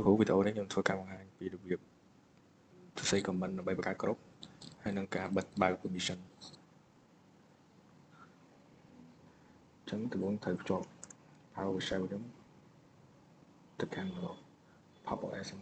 hữu video đấy nhưng thôi cao hai vì được việc tôi xây comment là bay vào cái group hay nâng cả bật bài permission chẳng từ bốn thời cho PowerShell giống thực hành rồi PowerS dùng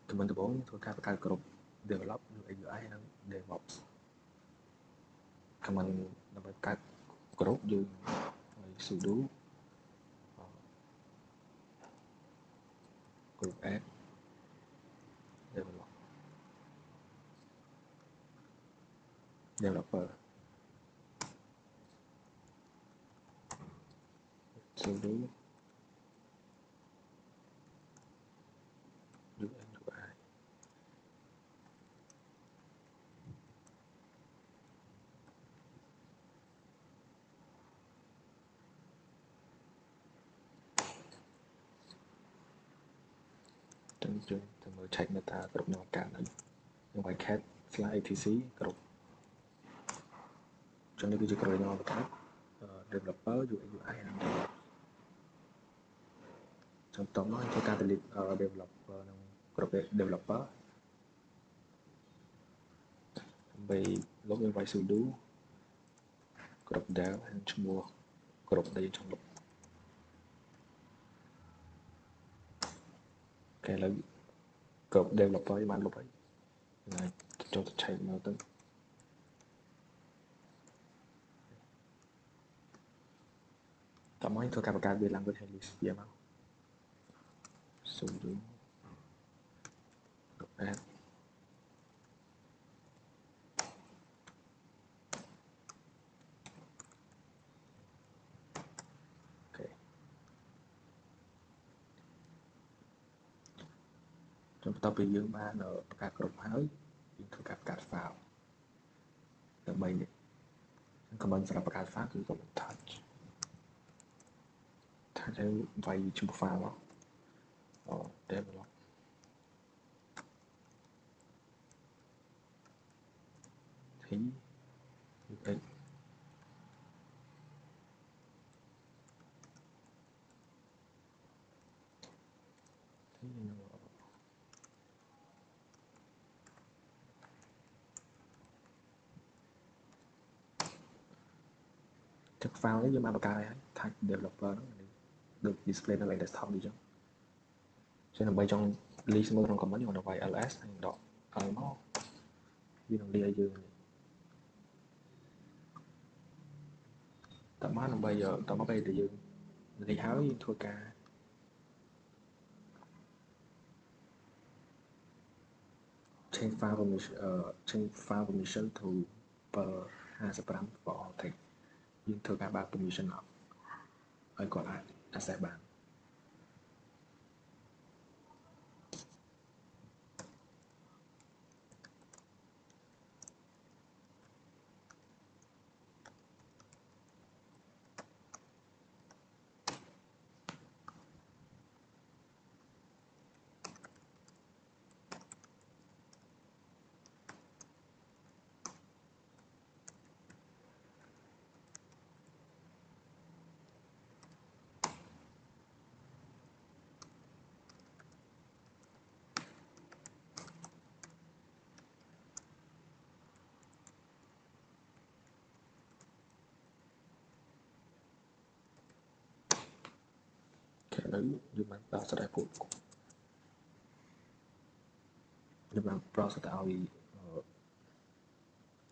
comment từ bốn thôi cao cái group develop UI năng DevOps comment là bay cái group như sudo group add developer sudo UI trên từ mới check meta group nào cả này nhưng phải cat slash etc group cho nên cái group nào cả developer UI năng trong tổng nói cho catalyst developer group developer bay login by sudo group dev and mua group đây trong lục cái là group developer bạn lục ấy này cho tôi chạy nó tới tao nói thôi cả biệt làm cái hệ list gì mà sudo group add trong tao bị dương ba ở các group hơi dương thôi cả file để bay này comment sẽประกาศ file คือ group touch ถ้าใช้ไว้ชุบ file แล้วdevelop thì UX chắc file nếu như mà cái này tag developer đó được display lên desktop đi chứ cho nên bay trong list mode trong comment hoặc là vài ls hay đó nó vì nó đi ở dưới này tao nói là bây giờ tao mới bay từ dưới thì háo thua ca change file permission to per 55 bỏ thì nhưng thua ca 3 permission nào ở còn lại là sẽ bàn nữ nhưng mà tao sẽ đại phụ nhưng mà pro sẽ tạo vì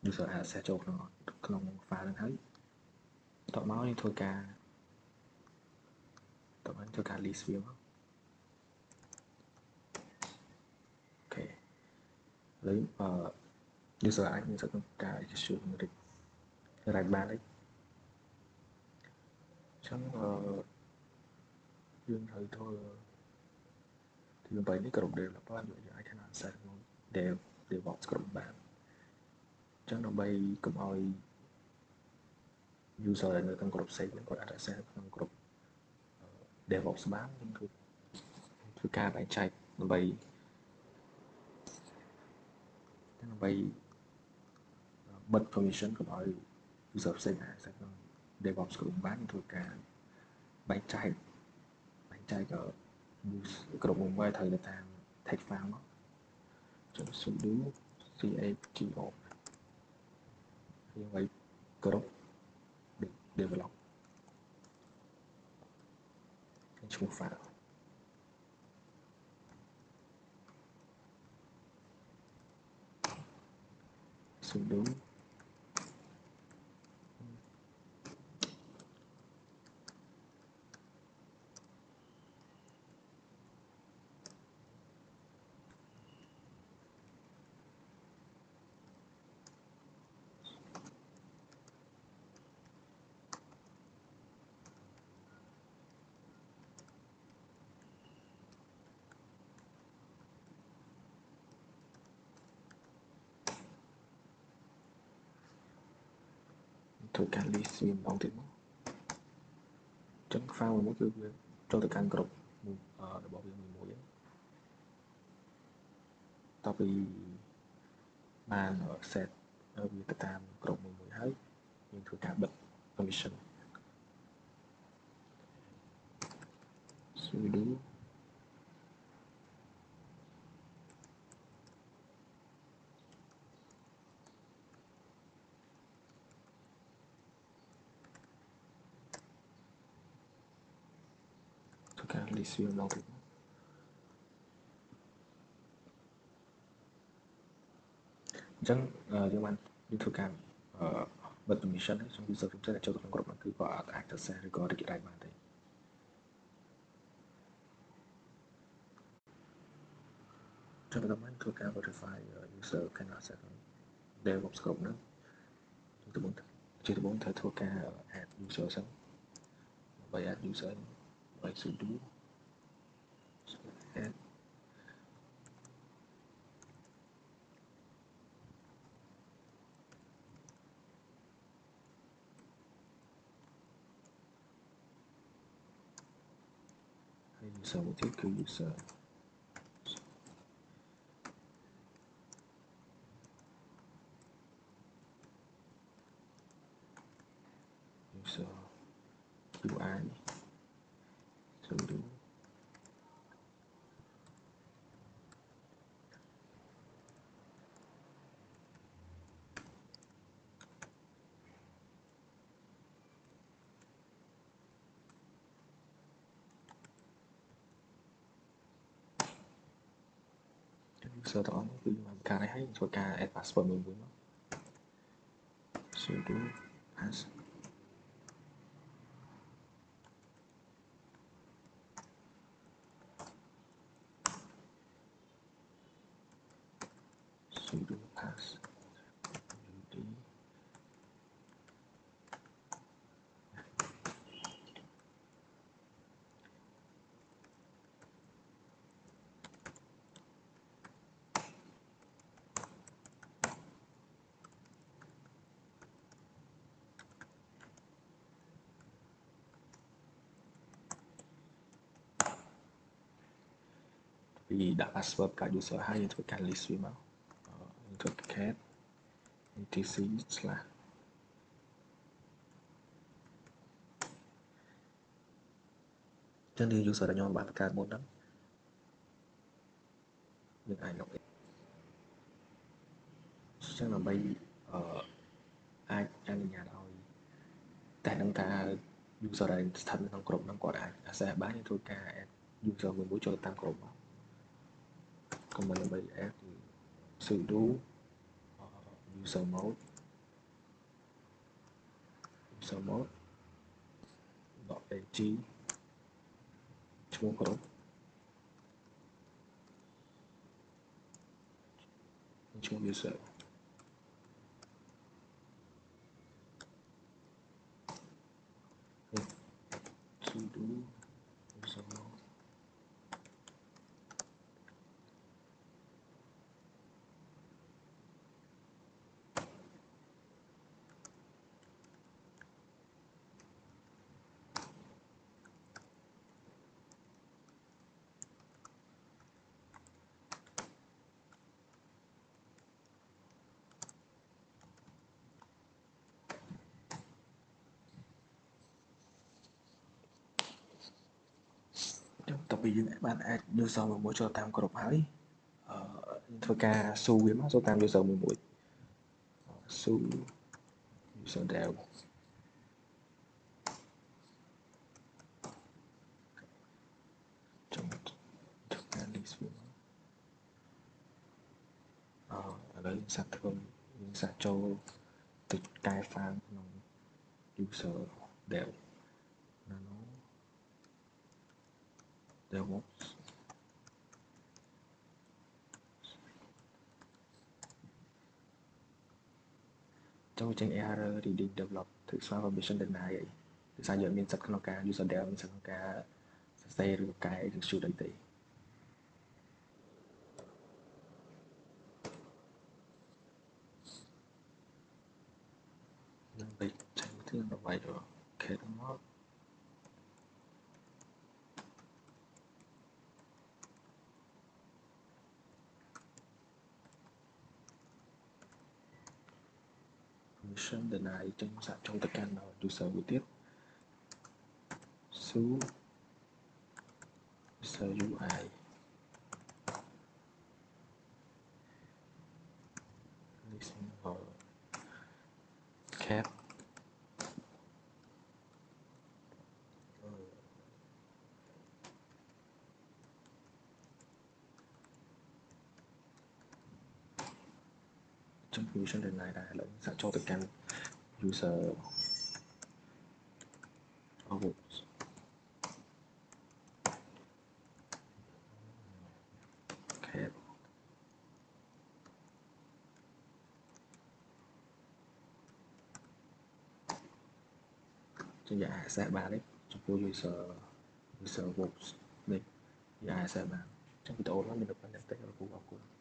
user ad sẽ cho nó không pha lên thấy tao nói thôi ca tao nói thôi ca list view ok lấy user ad mình sẽ có cái sử dụng được right ban đấy chẳng dương thử thôi thì vậy nếu group đều là bao nhiêu I cannot set đều DevOps group bạn chắc nó bay cũng oi user ở trong group save có đã set trong group DevOps bánคือការបែងចែកដើម្បីបិទ permission កុំឲ្យ user ផ្សេងអាច set ក្នុង DevOps group បានធ្វើការបែងចែកក្រុមមួយត្រូវទៅតាម text file មកចុច sudo chgo យើងឲ្យក្រុម develop ឈ្មោះ file sudoធ្វើការ list វាម្ដងទៀតមកចឹង file មួយគឺវាចូលទៅកាន់ក្រុមរបស់វាមួយតទៅបាន set វាទៅតាមក្រុមមួយហើយយើងធ្វើការបិទ permission sudoធ្វើការ list វាម្ដងទៀតអញ្ចឹងយើងបានយើងធ្វើការបិទ permission ហើយខ្ញុំ user ផ្សេងដែលចូលទៅក្នុងក្រុមហ្នឹងគឺគាត់អាច access ឬក៏ redirect បានទេចឹងបន្តមកធ្វើការ verify user can access DevOps group ហ្នឹងជាដំបូងត្រូវធ្វើការ add user សិនដើម្បី add user ឲ្យ sudo add user មួយទៀតគឺ user UI sudo user ទាំងអស់គឺបានការនេះហើយធ្វើការ add password មួយមក sudo pass sudo pass udពីដាក់ password កា user ហើយយើងធ្វើការ list វាមកយើងធ្វើ cat etc slash ចឹង user ដែលខ្ញុំបានបង្កើតមុនហ្នឹងយើងអាច log in ចឹងដើម្បីអាចអនុញ្ញាតឲ្យតែនឹងថា user ដែលស្ថិតនៅក្នុងក្រុមហ្នឹងគាត់អាច access បានយើងធ្វើការ add user មួយចូលតាមក្រុមមក command ដើម្បី add sudo user mode .ag ឈ្មោះក្រុមឈ្មោះ user sudo user mode ពីយើងបានអាច user មួយចូលតាមគ្រប់ហើយធ្វើការ ស៊ូវាមកចូលតាម user មួយស៊ូ user dev ចូលធ្វើការ list វាមកឥឡូវសាក់ធ្វើយើងសាក់ចូលទៅកែ file ក្នុង user dev nano DevOps ចូលចេញ error reading develop ធ្វើស្មើ permission deny អីដោយសារយើងមានសិទ្ធិក្នុងការ user dev មានសិទ្ធិក្នុងការសរសេរឬកែ execute អីទេនឹងទៅចេញទៅដើម្បីយក cache មក permission deny ចេញសាក់ចូលទៅកាន់ user មួយទៀត su user UI listen cat ចំ permission deny ដែរឥឡូវសាក់ចូលទៅកាន់ user robots cat ចឹងយើងអាច access បានទេចំពោះ user robots នេះយើងអាច access បានចឹងវីដេអូនេះមានតែប៉ុណ្្នឹងទេអរគុណ